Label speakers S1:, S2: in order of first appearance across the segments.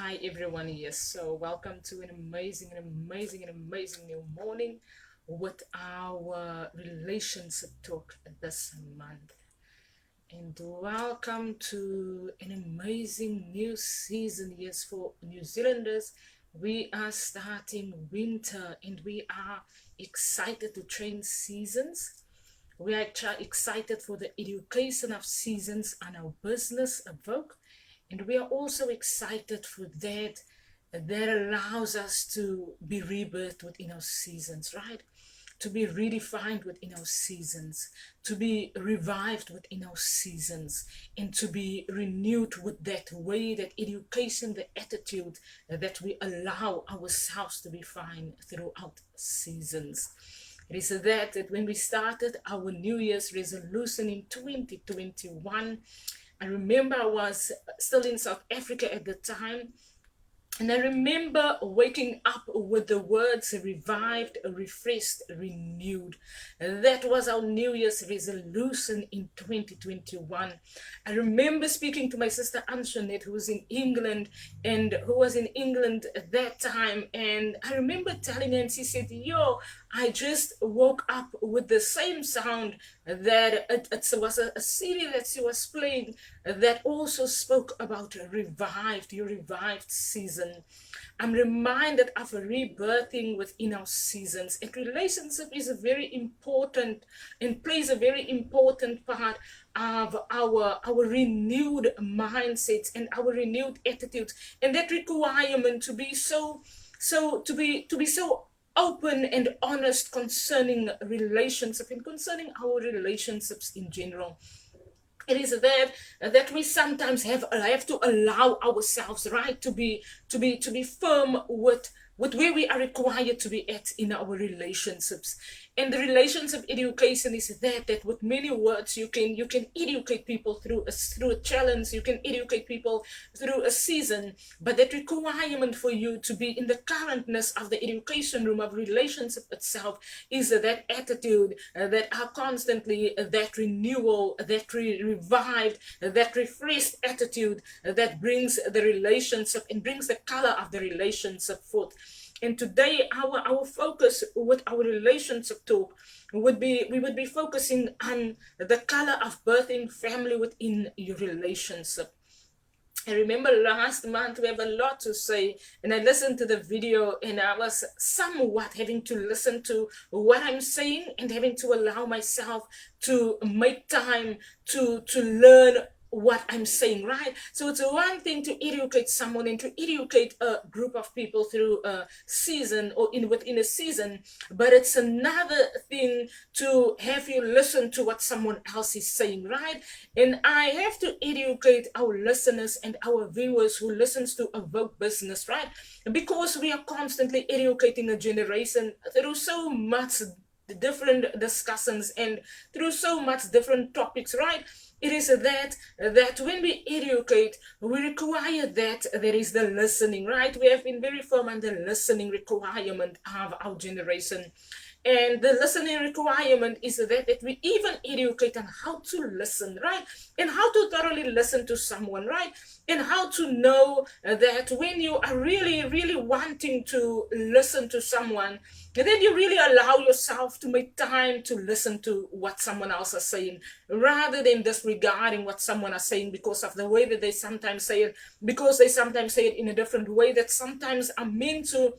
S1: Hi everyone, yes. So welcome to an amazing new morning with our relationship talk this month. And welcome to an amazing new season. Yes, for New Zealanders, we are starting winter and we are excited to train seasons. We are excited for the education of seasons and our business evoke. And we are also excited for that allows us to be rebirthed within our seasons, right? To be redefined within our seasons, to be revived within our seasons, and to be renewed with that way, that education, the attitude that we allow ourselves to be fine throughout seasons. It is that when we started our New Year's resolution in 2021, I remember I was still in South Africa at the time, and I remember waking up with the words revived, refreshed, renewed. That was our New Year's resolution in 2021. I remember speaking to my sister Antoinette, who was in England at that time. And I remember telling her, and she said, Yo, I just woke up with the same sound that it was a CD that she was playing that also spoke about your revived season. I'm reminded of a rebirthing within our seasons. And relationship is a very important and plays a very important part of our renewed mindsets and our renewed attitudes, and that requirement to be so open and honest concerning relationship and concerning our relationships in general. It is that we sometimes have to allow ourselves, right, to be firm with where we are required to be at in our relationships. And the relationship education is that with many words you can educate people through a challenge, you can educate people through a season, but that requirement for you to be in the currentness of the education room of relationship itself is that attitude that are constantly that renewal, that revived, that refreshed attitude that brings the relationship and brings the color of the relationship forth. And today, our focus with our relationship talk we would be focusing on the color of birthing family within your relationship. I remember last month we have a lot to say, and I listened to the video, and I was somewhat having to listen to what I'm saying and having to allow myself to make time to learn what I'm saying, right? So it's one thing to educate someone and to educate a group of people through a season or within a season, but it's another thing to have you listen to what someone else is saying, right? And I have to educate our listeners and our viewers who listens to Evoke Business, right? Because we are constantly educating a generation through so much different discussions and through so much different topics, right? It is that when we educate, we require that there is the listening, right? We have been very firm on the listening requirement of our generation. And the listening requirement is that we even educate on how to listen, right? And how to thoroughly listen to someone, right? And how to know that when you are really, really wanting to listen to someone, then you really allow yourself to make time to listen to what someone else is saying, rather than disregarding what someone is saying because of the way that they sometimes say it, because they sometimes say it in a different way that sometimes are meant to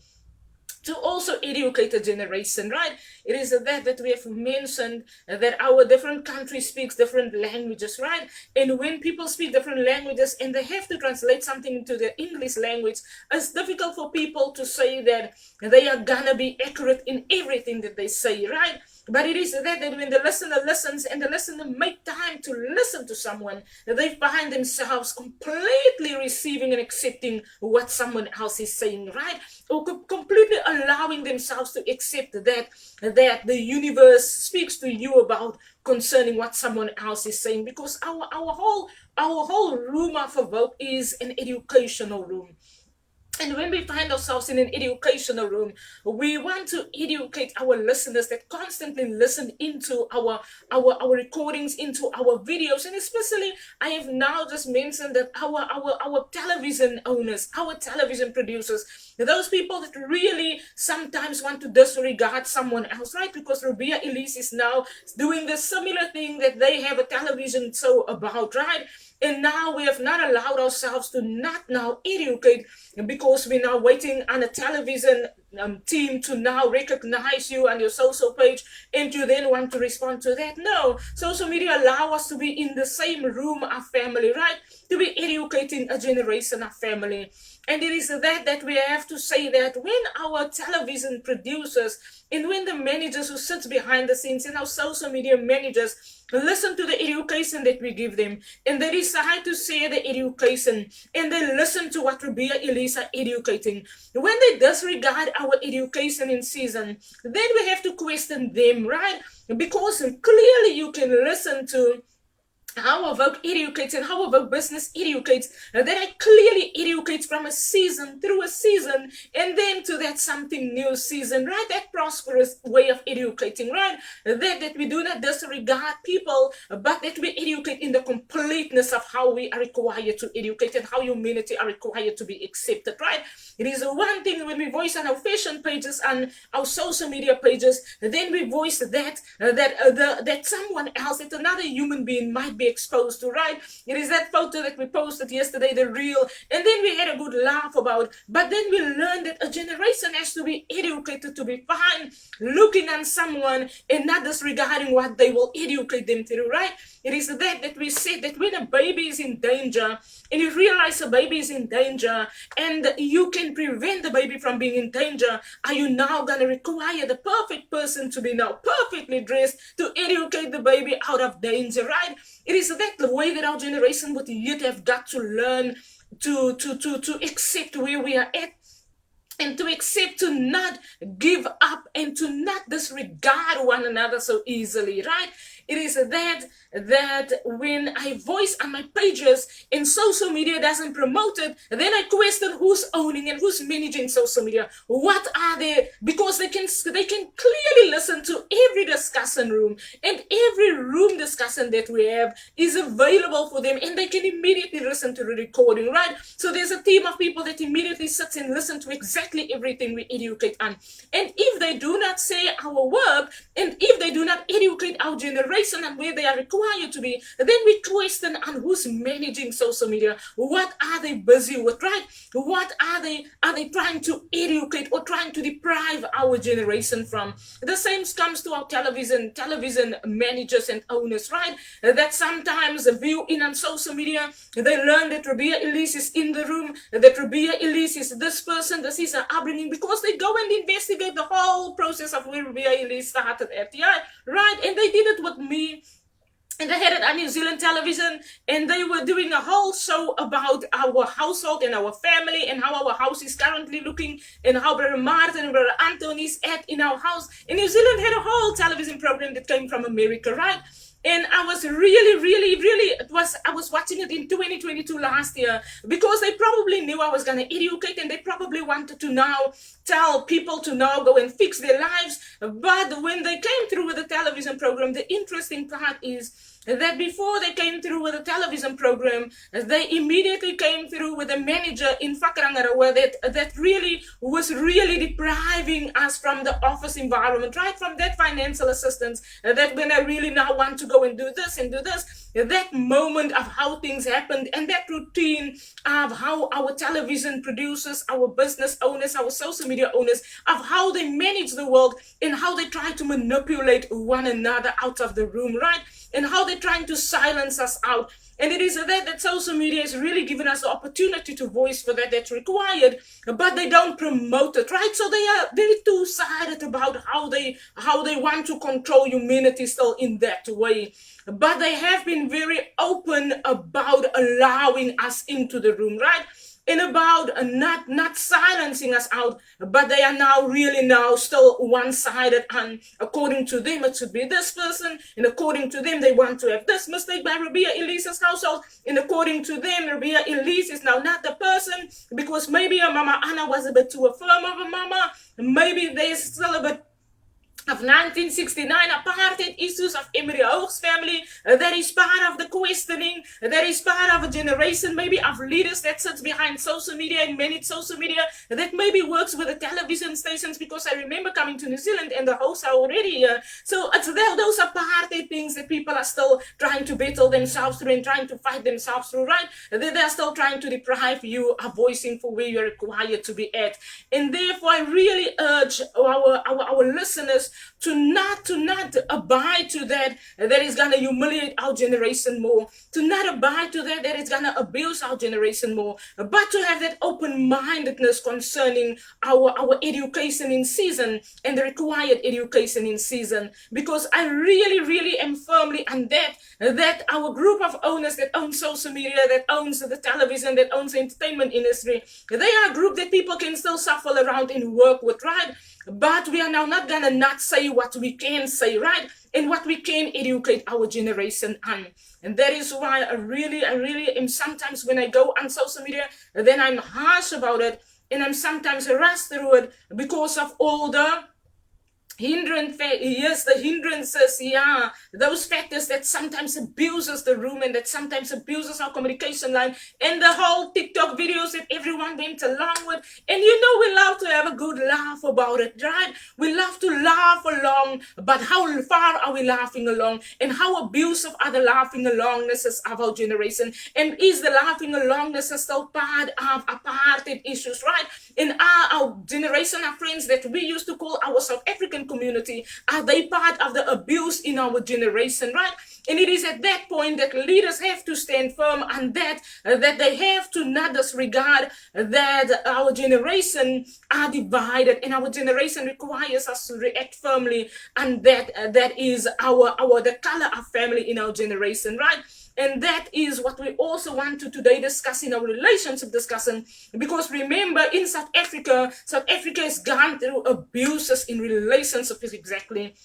S1: also educate a generation, right? It is that we have mentioned that our different countries speaks different languages, right? And when people speak different languages and they have to translate something into the English language, it's difficult for people to say that they are gonna be accurate in everything that they say, right? But it is that when the listener listens and the listener make time to listen to someone, they find themselves completely receiving and accepting what someone else is saying, right? Or completely allowing themselves to accept that the universe speaks to you about concerning what someone else is saying, because our whole room of Evoke is an educational room. And when we find ourselves in an educational room, we want to educate our listeners that constantly listen into our recordings, into our videos, and especially I have now just mentioned that our television owners, our television producers, those people that really sometimes want to disregard someone else, right? Because Rabia Elise is now doing the similar thing that they have a television show about, right? And now we have not allowed ourselves to not now educate because we're now waiting on a television team to now recognize you on your social page and you then want to respond to that. No, social media allow us to be in the same room of family, right? To be educating a generation of family. And it is that we have to say that when our television producers and when the managers who sits behind the scenes and our social media managers listen to the education that we give them and they decide to share the education and they listen to what Rabia Elise are educating, when they disregard our education in season, then we have to question them, right? Because clearly you can listen to how our work educates and how our business educates, that I clearly educates from a season through a season and then to that something new season, right? That prosperous way of educating, right? That we do not disregard people, but that we educate in the completeness of how we are required to educate and how humanity are required to be accepted, right? It is one thing when we voice on our fashion pages and our social media pages, then we voice that someone else, that another human being might be exposed to, right? It is that photo that we posted yesterday, the reel, and then we had a good laugh about, but then we learned that a generation has to be educated to be fine looking on someone and not disregarding what they will educate them through, right? It is that we say that when a baby is in danger and you realize a baby is in danger and you can prevent the baby from being in danger, are you now going to require the perfect person to be now perfectly dressed to educate the baby out of danger, right? It is that the way that our generation would yet have got to learn to accept where we are at and to accept to not give up and to not disregard one another so easily, right? It is that when I voice on my pages and social media doesn't promote it, then I question who's owning and who's managing social media. What are they? Because they can clearly listen to every discussion room, and every room discussion that we have is available for them, and they can immediately listen to the recording, right? So there's a team of people that immediately sits and listen to exactly everything we educate on. And if they do not say our work, and if they do not educate our generation and where they are required to be, then we question on who's managing social media. What are they busy with, right? What are they trying to educate or trying to deprive our generation from? The same comes to our television managers and owners, right? That sometimes view in on social media, they learn that Rabia Elise is in the room, that Rabia Elise is this person, this is her upbringing, because they go and investigate the whole process of where Rabia Elise started at RTI, right? And they did it with me, and they had it on New Zealand television, and they were doing a whole show about our household and our family and how our house is currently looking and how Brother Martin and Brother Anthony is at in our house. And New Zealand had a whole television program that came from America, right? And I was I was watching it in 2022 last year because they probably knew I was going to educate and they probably wanted to now tell people to now go and fix their lives. But when they came through with the television program, the interesting part is that before they came through with a television program, they immediately came through with a manager in Whakarangarewa that really was really depriving us from the office environment, right? From that financial assistance, that when I really now want to go and do this, that moment of how things happened and that routine of how our television producers, our business owners, our social media owners, of how they manage the world and how they try to manipulate one another out of the room, right? And how they're trying to silence us out. And it is that social media is really giving us the opportunity to voice for that's required, but they don't promote it, right? So they are very two-sided about how they want to control humanity still in that way. But they have been very open about allowing us into the room, right? and about not silencing us out, but they are now really now still one-sided, and according to them it should be this person, and according to them they want to have this mistake by Rabia Elise's household, and according to them Rabia Elise is now not the person because maybe a Mama Anna was a bit too affirm of a mama, maybe there's still a bit of 1969 apartheid issues of Emery Hoog's family. That is part of the questioning. That is part of a generation maybe of leaders that sits behind social media and manage social media, that maybe works with the television stations, because I remember coming to New Zealand and the hosts are already here. So it's those apartheid things that people are still trying to battle themselves through and trying to fight themselves through, right? They're still trying to deprive you of voicing for where you're required to be at. And therefore I really urge our listeners to not abide to that is going to humiliate our generation more, to not abide to that is going to abuse our generation more, but to have that open-mindedness concerning our education in season and the required education in season. Because I really am firmly on that our group of owners that own social media, that owns the television, that owns the entertainment industry, they are a group that people can still shuffle around and work with, right? But we are now not gonna not say what we can say, right? And what we can educate our generation on. And that is why I really am sometimes when I go on social media, then I'm harsh about it, and I'm sometimes harassed through it because of all the hindrances, those factors that sometimes abuses the room and that sometimes abuses our communication line, and the whole TikTok videos that everyone went along with. And we love to have a good laugh about it, right? We love to laugh along, but how far are we laughing along, and how abusive are the laughing alongnesses of our generation? And is the laughing alongness still part of apartheid issues, right? And are our generation of friends that we used to call our South African community, are they part of the abuse in our generation, right? And it is at that point that leaders have to stand firm on that they have to not disregard that our generation are divided, and our generation requires us to react firmly, and that is the color of family in our generation, right? And that is what we also want to today discuss in our relationship discussion. Because remember, in South Africa has gone through abuses in relationships, exactly.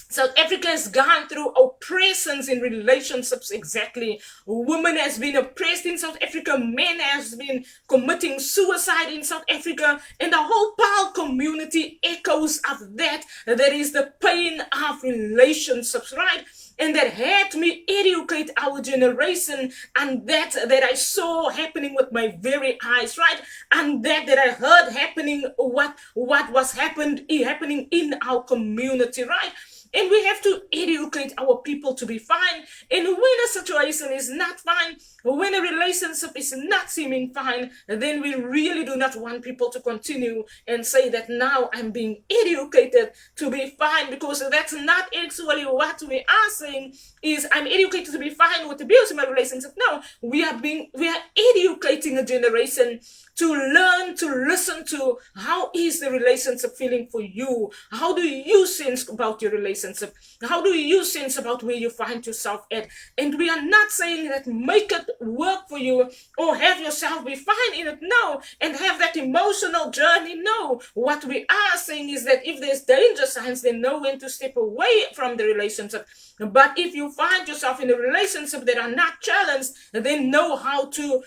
S1: South Africa has gone through oppressions in relationships, exactly. Women has been oppressed in South Africa. Men has been committing suicide in South Africa. And the whole PAL community echoes of that. That is the pain of relationships, right? And that had me educate our generation, and that I saw happening with my very eyes, right? And that I heard happening, what was happening in our community, right? And we have to educate our people to be fine. And when a situation is not fine, when a relationship is not seeming fine, then we really do not want people to continue and say that now I'm being educated to be fine, because that's not actually what we are saying. Is I'm educated to be fine with abuse in my relationship. No, we are educating a generation to learn to listen to how is the relationship feeling for you. How do you sense about your relationship? How do you sense about where you find yourself at? And we are not saying that make it work for you or have yourself be fine in it. No. And have that emotional journey. No. What we are saying is that if there's danger signs, then know when to step away from the relationship. But if you find yourself in a relationship that are not challenged, then know how to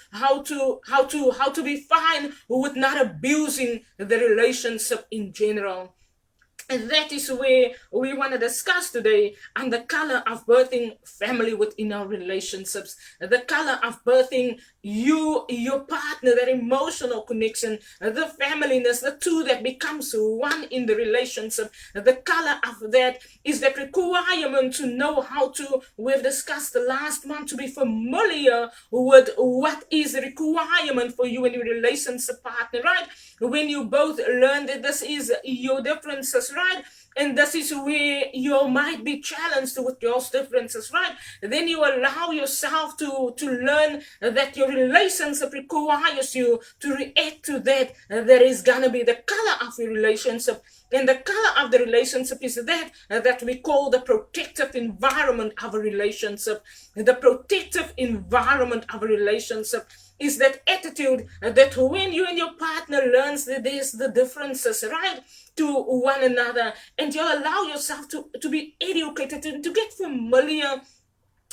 S1: be fine with not abusing the relationship in general. And that is where we want to discuss today, on the color of birthing family within our relationships, the color of birthing you, your partner, that emotional connection, the familyness, the two that becomes one in the relationship. The color of that is that requirement to know how to, we've discussed the last month, to be familiar with what is the requirement for you and your relationship partner, right? When you both learn that this is your differences, right? And this is where you might be challenged with those differences, right? Then you allow yourself to learn that your relationship requires you to react to that. There is gonna be the color of your relationship. And the color of the relationship is that we call the protective environment of a relationship. The protective environment of a relationship. is that attitude that when you and your partner learns that there's the differences, right, to one another, and you allow yourself to be educated, to get familiar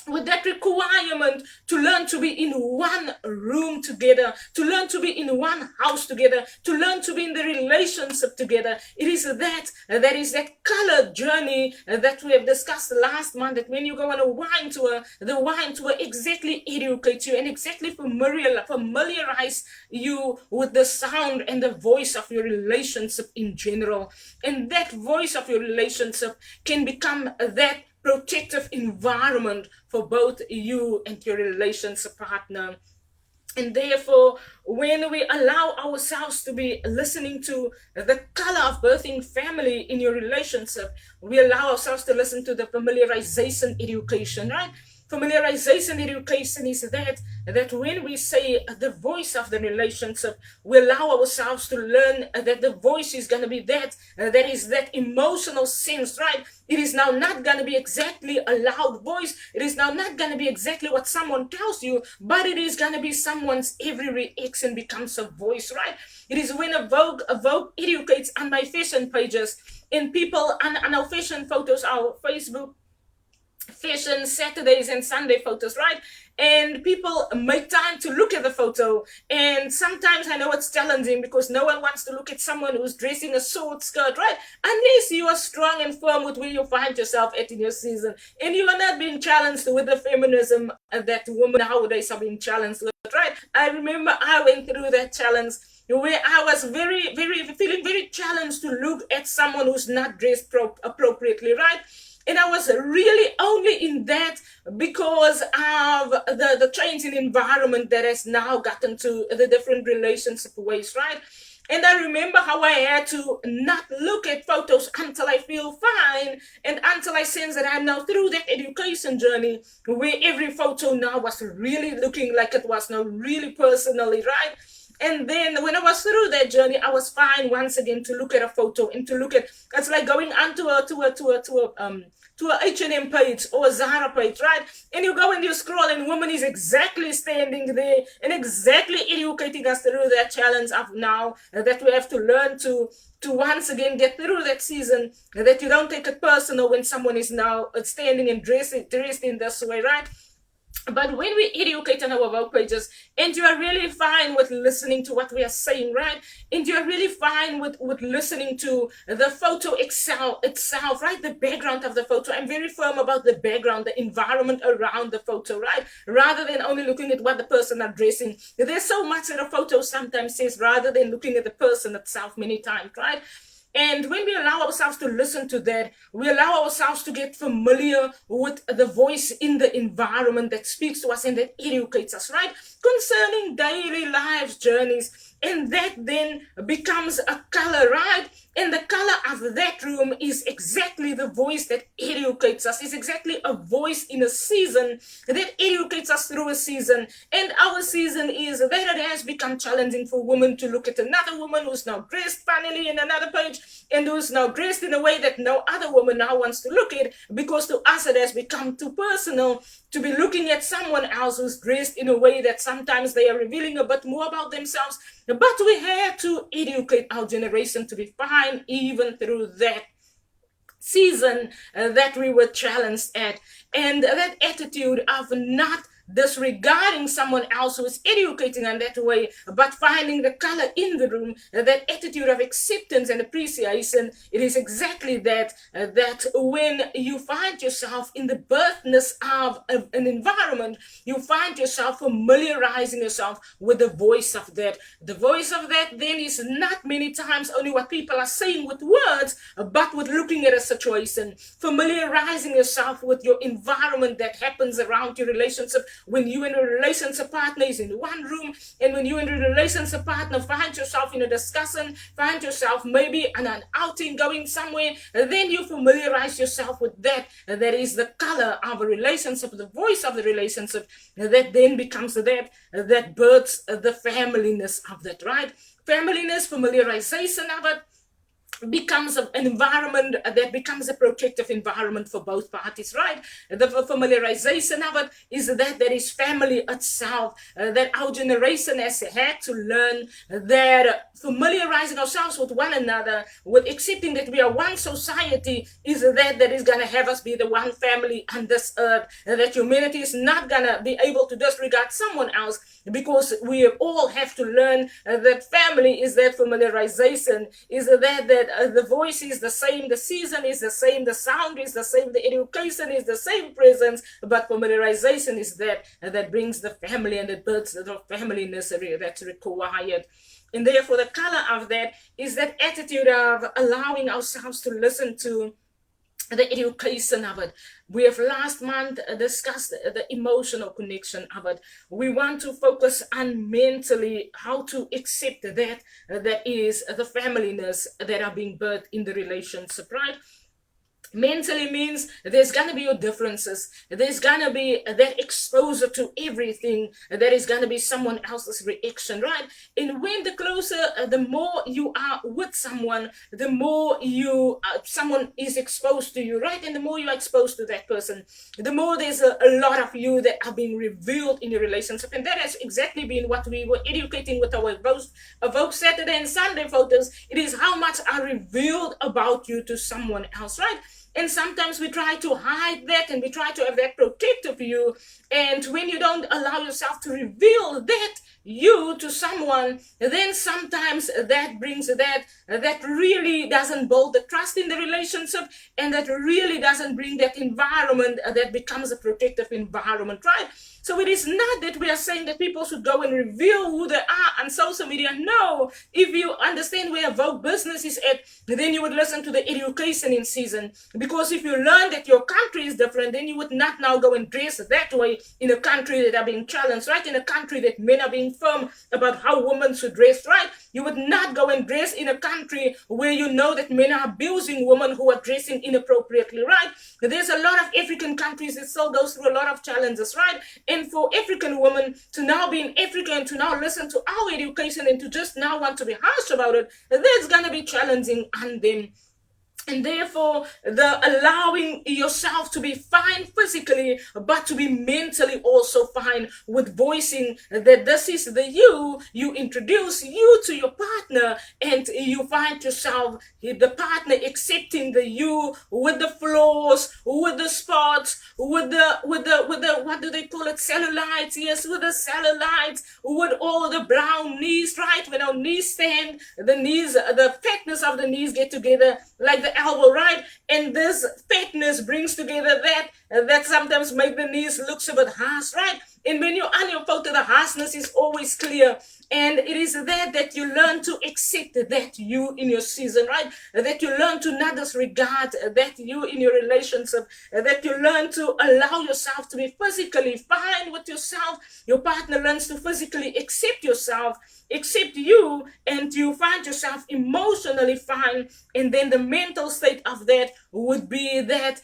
S1: with that requirement to learn to be in one room together, to learn to be in one house together, to learn to be in the relationship together. It is that is that color journey that we have discussed last month, that when you go on a wine tour, the wine tour exactly educates you and exactly familiarize you with the sound and the voice of your relationship in general. And that voice of your relationship can become that protective environment for both you and your relationship partner. And therefore, when we allow ourselves to be listening to the color of birthing family in your relationship, we allow ourselves to listen to the familiarization education, right? Familiarization education is that when we say the voice of the relationship, we allow ourselves to learn that the voice is going to be that is that emotional sense, right? It is now not going to be exactly a loud voice. It is now not going to be exactly what someone tells you, but it is going to be someone's every reaction becomes a voice, right? It is when a Vogue educates on my fashion pages, and people on our fashion photos, our Facebook fashion Saturdays and Sunday photos, right? And people make time to look at the photo. And sometimes I know it's challenging because no one wants to look at someone who's dressed in a short skirt, right? Unless you are strong and firm with where you find yourself at in your season. And you are not being challenged with the feminism that women nowadays are being challenged with, right? I remember I went through that challenge where I was feeling very challenged to look at someone who's not dressed appropriately, right? And I was really only in that because of the change in environment that has now gotten to the different relationship ways, right? And I remember how I had to not look at photos until I feel fine and until I sense that I'm now through that education journey where every photo now was really looking like it was now really personally, right? And then when I was through that journey, I was fine once again to look at a photo and to look at, it's like going onto a H&M page or a Zara page, right? And you go and you scroll and woman is exactly standing there and exactly educating us through that challenge of now that we have to learn to once again get through that season, that you don't take it personal when someone is now standing and dressed in this way, right? But when we educate on our Vogue pages and you are really fine with listening to what we are saying, right? And you are really fine with listening to the photo itself, right? The background of the photo. I'm very firm about the background, the environment around the photo, right? Rather than only looking at what the person are dressing. There's so much that a photo sometimes says rather than looking at the person itself many times, right? And when we allow ourselves to listen to that, we allow ourselves to get familiar with the voice in the environment that speaks to us and that educates us, right? Concerning daily lives, journeys. And that then becomes a color, right? And the color of that room is exactly the voice that educates us. It's exactly a voice in a season that educates us through a season. And our season is that it has become challenging for women to look at another woman who's now dressed funnily in another page and who's now dressed in a way that no other woman now wants to look at, because to us it has become too personal to be looking at someone else who's dressed in a way that sometimes they are revealing a bit more about themselves. But we had to educate our generation to be fine even through that season that we were challenged at. And that attitude of not disregarding someone else who is educating in that way, but finding the color in the room, that attitude of acceptance and appreciation, it is exactly that when you find yourself in the birthness of an environment, you find yourself familiarizing yourself with the voice of that. The voice of that then is not many times only what people are saying with words, but with looking at a situation, familiarizing yourself with your environment that happens around your relationship. When you and a relationship partner is in one room, and when you and a relationship partner find yourself in a discussion, find yourself maybe on an outing going somewhere, then you familiarize yourself with that. That is the color of a relationship, the voice of the relationship, that then becomes that births the familyness of that, right? Familyness, familiarization of it, becomes an environment that becomes a protective environment for both parties, right? The familiarization of it is that there is family itself, that our generation has had to learn that familiarizing ourselves with one another, with accepting that we are one society, is that is going to have us be the one family on this earth, that humanity is not going to be able to disregard someone else, because we all have to learn that family is that familiarization, is that the voice is the same, the season is the same, the sound is the same, the education is the same presence, but familiarization is that brings the family and it builds the familyness that's required. And therefore, the color of that is that attitude of allowing ourselves to listen to the education of it. We have last month discussed the emotional connection of it. We want to focus on mentally how to accept that is the familyness that are being birthed in the relationship, right? Mentally means there's going to be your differences. There's going to be that exposure to everything. There is going to be someone else's reaction, right? And when the closer, the more you are with someone, the more someone is exposed to you, right? And the more you are exposed to that person, the more there's a lot of you that are being revealed in your relationship. And that has exactly been what we were educating with our Vogue Saturday and Sunday photos. It is how much are revealed about you to someone else, right? And sometimes we try to hide that and we try to have that protective view. And when you don't allow yourself to reveal that you to someone, then sometimes that brings that really doesn't build the trust in the relationship, and that really doesn't bring that environment that becomes a protective environment, right? So it is not that we are saying that people should go and reveal who they are on social media. No, if you understand where Vogue business is at, then you would listen to the education in season. Because if you learn that your country is different, then you would not now go and dress that way in a country that are being challenged, right? In a country that men are being firm about how women should dress, right? You would not go and dress in a country where you know that men are abusing women who are dressing inappropriately, right? There's a lot of African countries that still goes through a lot of challenges, right? And for African women to now be in Africa and to now listen to our education and to just now want to be harsh about it, that's going to be challenging on them. And therefore, the allowing yourself to be fine physically, but to be mentally also fine, with voicing that this is the you introduce you to your partner, and you find yourself, the partner, accepting the you with the flaws, with the spots, with the what do they call it, cellulites? Yes, with the cellulites, with all the brown knees, right? When our knees stand, the fatness of the knees get together like the elbow, right? And this fatness brings together that sometimes make the knees look a bit harsh, right? And when you're on your photo, the harshness is always clear. And it is that you learn to accept that you in your season, right? That you learn to not disregard that you in your relationship, that you learn to allow yourself to be physically fine with yourself. Your partner learns to physically accept yourself, accept you, and you find yourself emotionally fine. And then the mental state of that would be that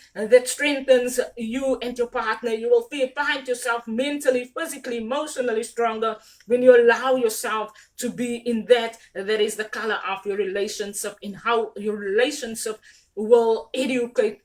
S1: strengthens you and your partner. You will find yourself mentally, physically, emotionally stronger when you allow yourself to be in that is the color of your relationship, in how your relationship will educate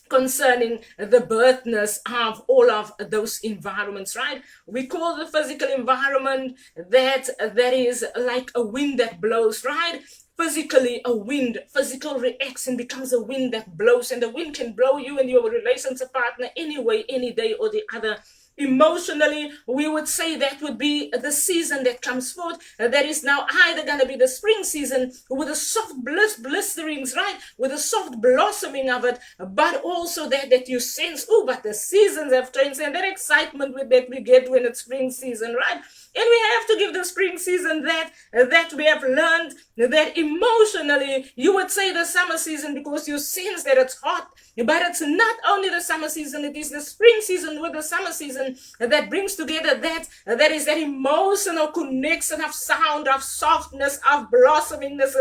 S1: concerning the birthness of all of those environments, right? We call the physical environment that is like a wind that blows, right? Physically, a wind, physical reaction becomes a wind that blows, and the wind can blow you and your relationship partner anyway, any day or the other. Emotionally, we would say that would be the season that comes forth. That is now either going to be the spring season with a soft blisterings, right? With a soft blossoming of it, but also that you sense, oh, but the seasons have changed, and that excitement that we get when it's spring season, right? And we have to give the spring season that we have learned that emotionally, you would say the summer season because you sense that it's hot, but it's not only the summer season, it is the spring season with the summer season that brings together that is that emotional connection of sound, of softness, of blossomingness.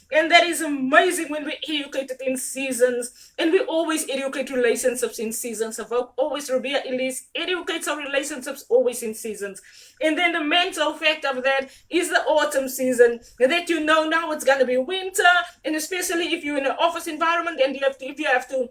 S1: And that is amazing when we educate it in seasons. And we always educate relationships in seasons. Always Rabia Elise educates our relationships always in seasons. And then the mental fact of that is the autumn season, that you know now it's going to be winter, and especially if you're in an office environment and if you have to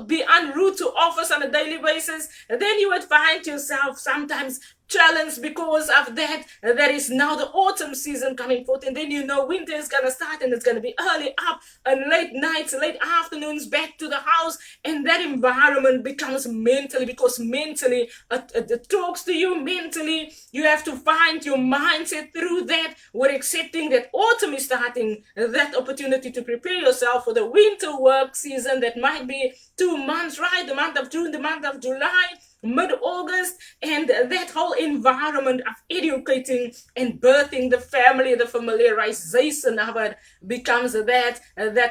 S1: be en route to office on a daily basis, then you would find yourself sometimes challenged because of that. There is now the autumn season coming forth, and then you know winter is going to start, and it's going to be early up and late nights, late afternoons back to the house, and that environment becomes mentally, because mentally it talks to you. Mentally you have to find your mindset through that. We're accepting that autumn is starting, that opportunity to prepare yourself for the winter work season that might be 2 months, right? The month of June, the month of July, mid-August, and that whole environment of educating and birthing the family, the familiarization of it becomes that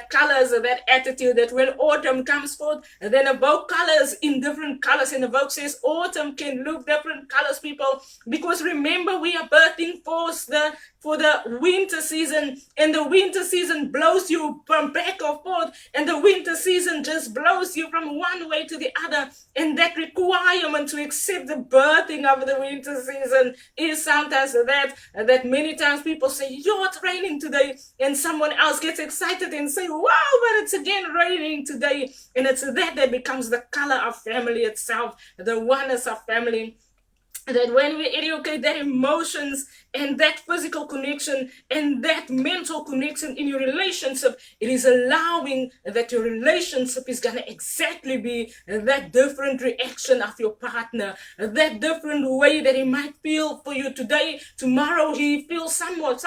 S1: colors, that attitude, that when autumn comes forth, then evoke colors in different colors, and evoke says autumn can look different colors, people, because remember, we are birthing for the winter season, and the winter season blows you from back or forth, and the winter season just blows you from one way to the other, and that requirement to accept the birthing of the winter season is sometimes that many times people say, yo, it's raining today, and someone else gets excited and say, wow, but it's again raining today, and it's that becomes the color of family itself, the oneness of family. That when we educate that emotions and that physical connection and that mental connection in your relationship, it is allowing that your relationship is going to exactly be that different reaction of your partner, that different way that he might feel for you today. Tomorrow he feels somewhat,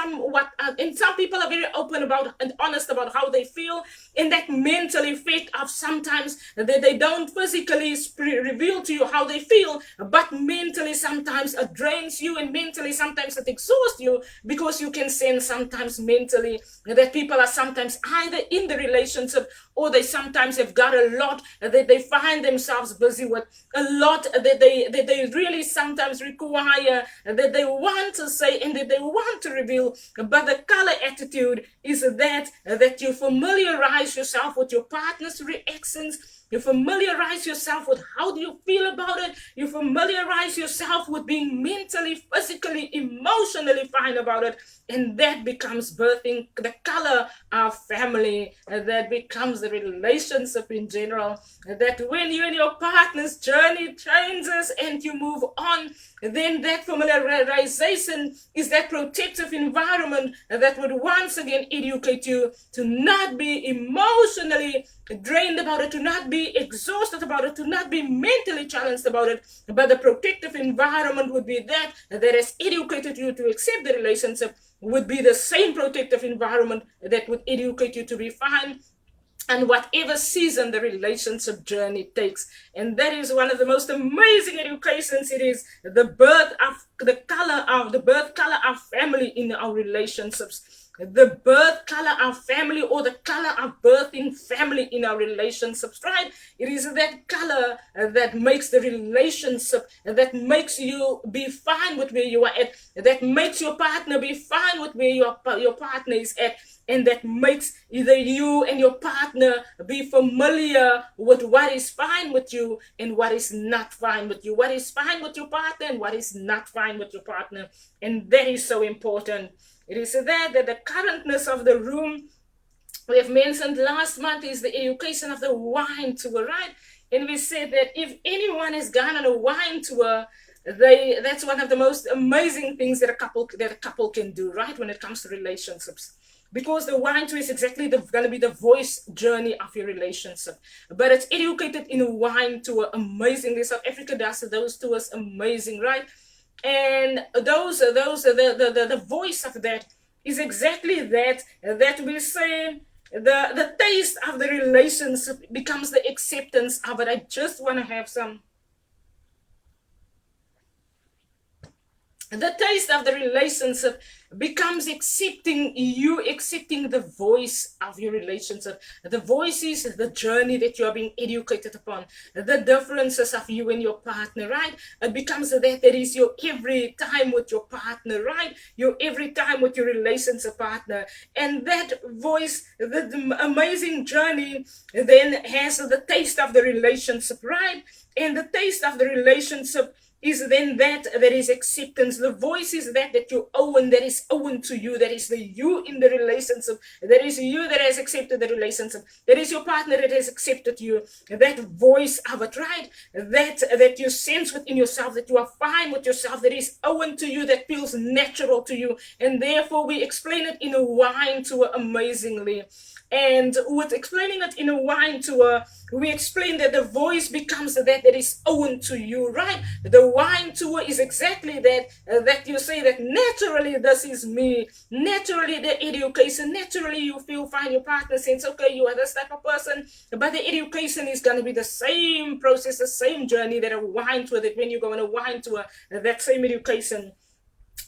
S1: and some people are very open about and honest about how they feel, in that mental effect of sometimes that they don't physically reveal to you how they feel, but mentally sometimes it drains you, and mentally sometimes it exhausts you, because you can sense sometimes mentally that people are sometimes either in the relationship, or they sometimes have got a lot that they find themselves busy with, a lot that they really sometimes require, that they want to say and that they want to reveal. But the color attitude is that you familiarize yourself with your partner's reactions. You familiarize yourself with how do you feel about it. You familiarize yourself with being mentally, physically, emotionally fine about it. And that becomes birthing the color of family. And that becomes the relationship in general. That when you and your partner's journey changes and you move on, then that familiarization is that protective environment that would once again educate you to not be emotionally drained about it, to not be exhausted about it, to not be mentally challenged about it. But the protective environment would be that has educated you to accept the relationship, would be the same protective environment that would educate you to refine and whatever season the relationship journey takes. And that is one of the most amazing educations. It is the birth color of family in our relationships. The birth color of family, or the color of birthing family in our relationships, right? It is that color that makes the relationship, that makes you be fine with where you are at, that makes your partner be fine with where your partner is at, and that makes either you and your partner be familiar with what is fine with you and what is not fine with you, what is fine with your partner and what is not fine with your partner. And that is so important. It is that the currentness of the room, we have mentioned last month, is the education of the wine tour, right? And we said that if anyone has gone on a wine tour, that's one of the most amazing things that a couple can do, right, when it comes to relationships. Because the wine tour is exactly going to be the voice journey of your relationship. But it's educated in a wine tour amazingly. South Africa does those tours amazing, right? And the voice of that is exactly that we say the taste of the relationship becomes the acceptance of it. I just want to have some. The taste of the relationship becomes accepting the voice of your relationship. The voice is the journey that you are being educated upon, the differences of you and your partner, right? It becomes that is your every time with your partner, right? Your every time with your relationship partner. And that voice, the amazing journey, then has the taste of the relationship, right? And the taste of the relationship is then that is acceptance. The voice is that you own, that is own to you, that is the you in the relationship, that is you that has accepted the relationship, that is your partner that has accepted you, that voice of it, right? That you sense within yourself, that you are fine with yourself, that is own to you, that feels natural to you, and therefore we explain it in a wine to her amazingly. And with explaining it in a wine to her, we explain that the voice becomes that is own to you, right? The wine to her is exactly that, that you say that naturally this is me, naturally the education, naturally you feel fine, your partner says, okay, you are this type of person, but the education is going to be the same process, the same journey that a wine to her, that when you go in a wine to her, that same education.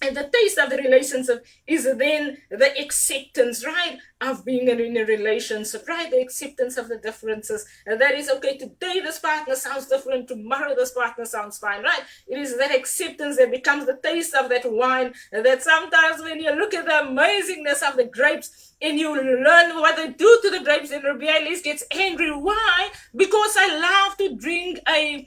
S1: And the taste of the relationship is then the acceptance, right, of being in a relationship, right? The acceptance of the differences. And that is, okay, today this partner sounds different, tomorrow this partner sounds fine, right? It is that acceptance that becomes the taste of that wine. And that sometimes when you look at the amazingness of the grapes and you learn what they do to the grapes, and Rabbi Elise gets angry. Why? Because I love to drink a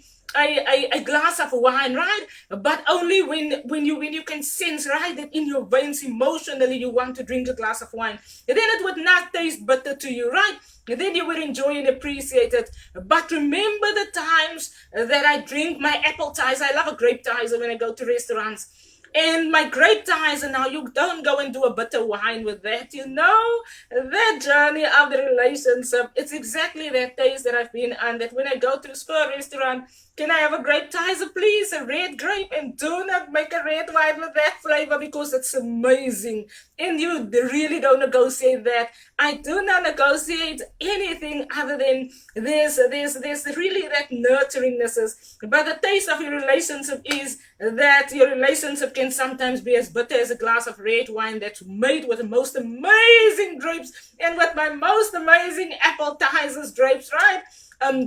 S1: glass of wine, right? But only when you can sense, right, that in your veins emotionally you want to drink a glass of wine. And then it would not taste bitter to you, right? And then you would enjoy and appreciate it. But remember the times that I drink my apple ties. I love a grape ties when I go to restaurants. And my grape ties, and now you don't go and do a bitter wine with that, that journey of the relationship. It's exactly that taste that I've been on, that when I go to a Spur restaurant, can I have a grape tizer, please? A red grape, and do not make a red wine with that flavor because it's amazing. And you really don't negotiate that. I do not negotiate anything other than there's really that nurturingness. But the taste of your relationship is that your relationship can sometimes be as bitter as a glass of red wine that's made with the most amazing grapes and with my most amazing apple ties grapes, right?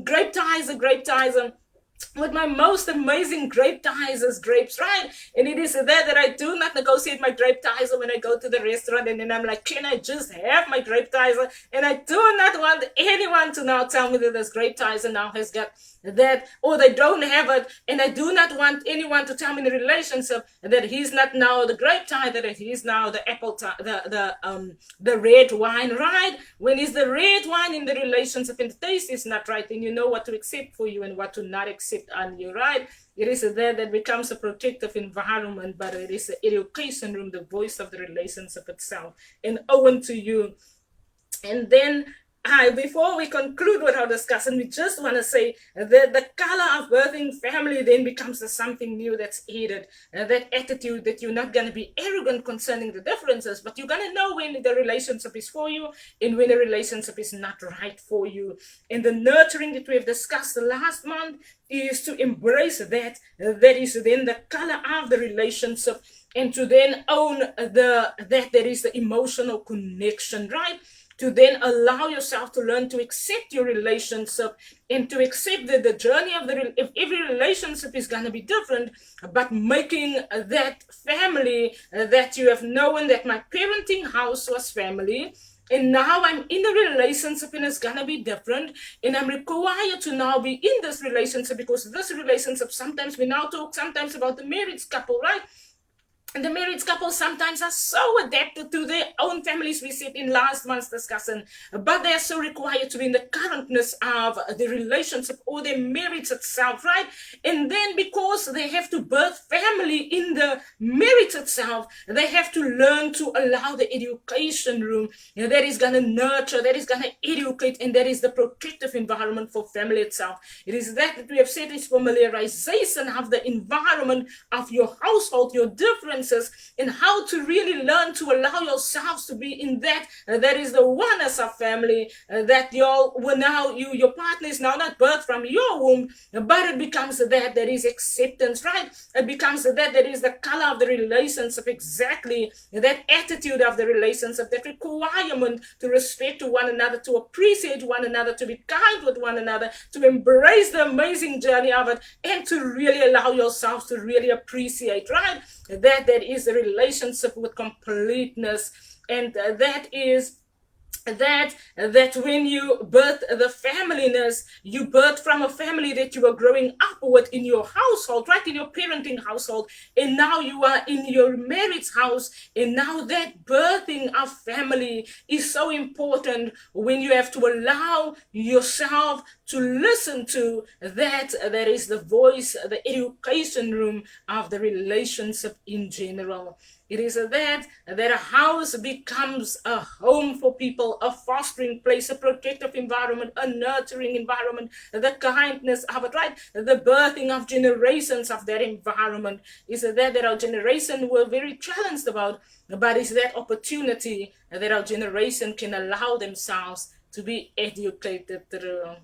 S1: Grape tizer with my most amazing grape ties grapes, right? And it is that I do not negotiate my grape ties when I go to the restaurant, and then I'm like, can I just have my grape ties? And I do not want anyone to now tell me that this grape ties now has got that, or they don't have it, and I do not want anyone to tell me in a relationship that he's not now the grape tie, that he's now the apple tie, the red wine, right? When it's the red wine in the relationship and the taste is not right, then you know what to accept for you and what to not accept on you, right? It is there that becomes a protective environment, but it is the education room, the voice of the relationship itself, and open to you. And then before we conclude with our discussion, we just want to say that the color of birthing family then becomes something new that's added. That attitude that you're not going to be arrogant concerning the differences, but you're going to know when the relationship is for you and when a relationship is not right for you. And the nurturing that we have discussed last month is to embrace that is then the color of the relationship, and to then own that there is the emotional connection, right? To then allow yourself to learn to accept your relationship and to accept that the journey of if every relationship is going to be different, but making that family that you have known, that my parenting house was family, and now I'm in a relationship and it's going to be different, and I'm required to now be in this relationship, because this relationship, sometimes we now talk sometimes about the married couple, right? And the married couples sometimes are so adapted to their own families, we said in last month's discussion, but they are so required to be in the currentness of the relationship or their marriage itself, right? And then because they have to birth family in the marriage itself, they have to learn to allow the education room that is going to nurture, that is going to educate, and that is the protective environment for family itself. It is that we have said is familiarization of the environment of your household, your difference, and how to really learn to allow yourselves to be in that is the oneness of family, that your partner is now not birthed from your womb, but it becomes that is acceptance, right? It becomes that is the color of the relationship, exactly that attitude of the relationship, that requirement to respect to one another, to appreciate one another, to be kind with one another, to embrace the amazing journey of it, and to really allow yourselves to really appreciate, right? That is a relationship with completeness, and that is that when you birth the familyness, you birth from a family that you are growing up with in your household, right, in your parenting household, and now you are in your marriage house, and now that birthing of family is so important when you have to allow yourself to listen to that is the voice, the education room of the relationship in general. It is that a house becomes a home for people, a fostering place, a protective environment, a nurturing environment, the kindness of it, right? The birthing of generations of that environment. Is that our generation were very challenged about, but is that opportunity that our generation can allow themselves to be educated through.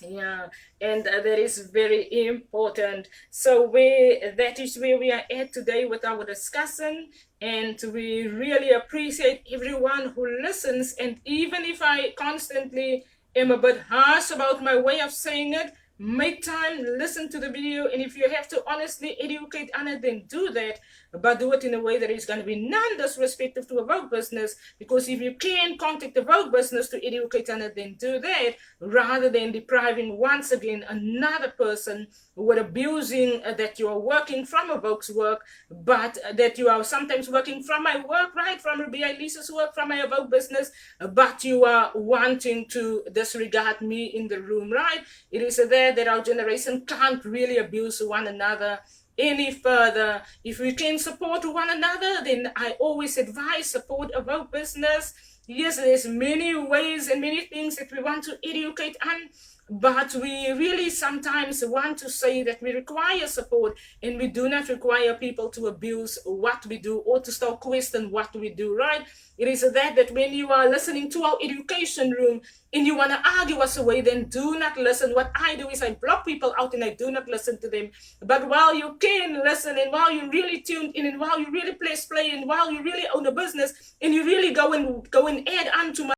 S1: Yeah, and that is very important. So that is where we are at today with our discussion, and we really appreciate everyone who listens. And even if I constantly am a bit harsh about my way of saying it, make time, listen to the video, and if you have to honestly educate Anna, then do that, but do it in a way that is going to be non-disrespectful to a Vogue business, because if you can contact the Vogue business to educate Anna, then do that, rather than depriving once again another person with abusing that you are working from a Vogue's work, but that you are sometimes working from my work, right, from Ruby Lisa's work, from my Vogue business, but you are wanting to disregard me in the room, right? It is there that our generation can't really abuse one another any further. If we can support one another, then I always advise support a Vogue business. Yes, there's many ways and many things that we want to educate on, but we really sometimes want to say that we require support, and we do not require people to abuse what we do or to start question what we do, right? It is that when you are listening to our education room and you want to argue us away, then do not listen. What I do is I block people out and I do not listen to them. But while you can listen, and while you really tuned in, and while you really press play, and while you really own a business, and you really go and add on to my